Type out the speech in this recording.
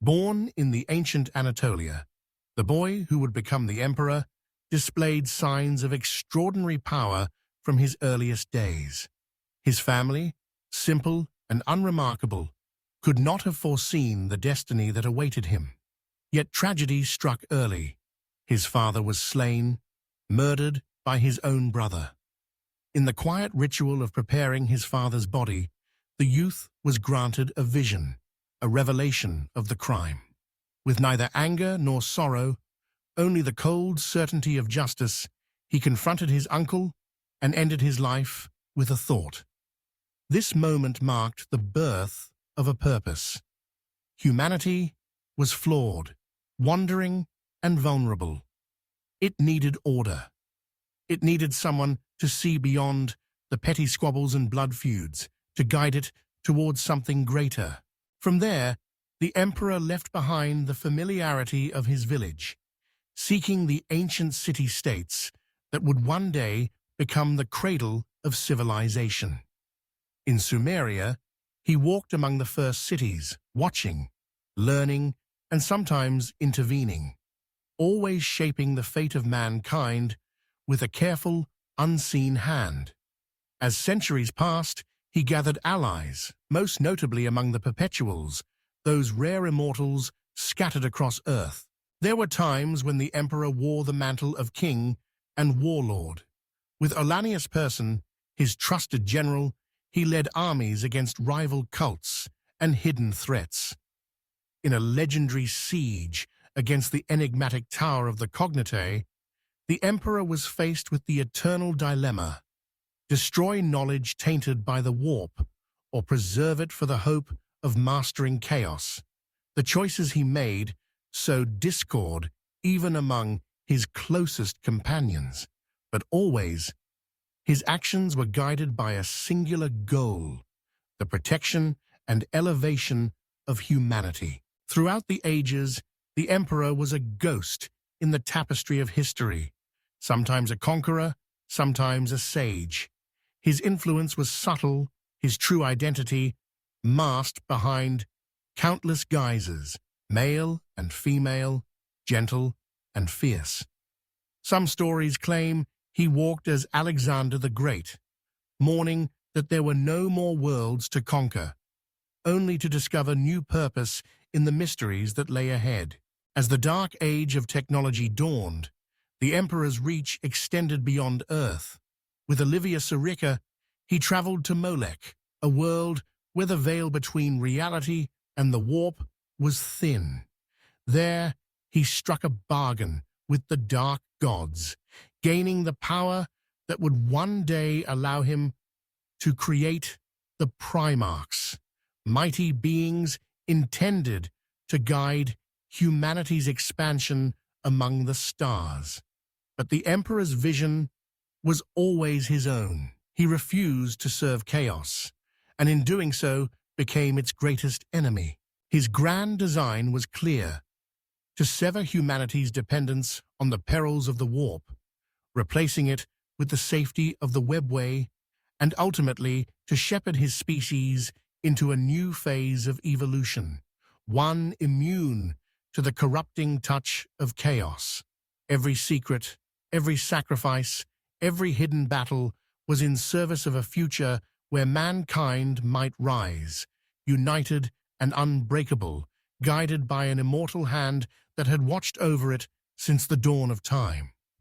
Born in the ancient Anatolia, the boy who would become the emperor displayed signs of extraordinary power from his earliest days. His family, simple and unremarkable, could not have foreseen the destiny that awaited him. Yet tragedy struck early. His father was slain, murdered by his own brother. In the quiet ritual of preparing his father's body, the youth was granted a vision, a revelation of the crime. With neither anger nor sorrow, only the cold certainty of justice, he confronted his uncle and ended his life with a thought. This moment marked the birth of a purpose. Humanity was flawed, wandering, and vulnerable. It needed order. It needed someone to see beyond the petty squabbles and blood feuds, to guide it towards something greater. From there, the emperor left behind the familiarity of his village, seeking the ancient city-states that would one day become the cradle of civilization. In Sumeria, he walked among the first cities, watching, learning, and sometimes intervening, always shaping the fate of mankind with a careful, unseen hand. As centuries passed, he gathered allies, most notably among the Perpetuals, those rare immortals scattered across Earth. There were times when the emperor wore the mantle of king and warlord. With Olanius Person, his trusted general, he led armies against rival cults and hidden threats. In a legendary siege against the enigmatic Tower of the Cognitae, the emperor was faced with the eternal dilemma: destroy knowledge tainted by the warp, or preserve it for the hope of mastering chaos. The choices he made sowed discord even among his closest companions, but always his actions were guided by a singular goal: the protection and elevation of humanity. Throughout the ages, the emperor was a ghost in the tapestry of history, sometimes a conqueror, sometimes a sage. His influence was subtle, his true identity masked behind countless guises, male and female, gentle and fierce. Some stories claim he walked as Alexander the Great, mourning that there were no more worlds to conquer, only to discover new purpose in the mysteries that lay ahead. As the dark age of technology dawned, the emperor's reach extended beyond Earth. With Olivia Sirica, he traveled to Molech, a world where the veil between reality and the warp was thin. There, he struck a bargain with the dark gods, gaining the power that would one day allow him to create the Primarchs, mighty beings intended to guide humanity's expansion among the stars. But the emperor's vision was always his own. He refused to serve chaos, and in doing so became its greatest enemy. His grand design was clear: to sever humanity's dependence on the perils of the warp, replacing it with the safety of the webway, and ultimately to shepherd his species into a new phase of evolution, one immune to the corrupting touch of chaos. Every secret, every sacrifice, every hidden battle was in service of a future where mankind might rise, united and unbreakable, guided by an immortal hand that had watched over it since the dawn of time.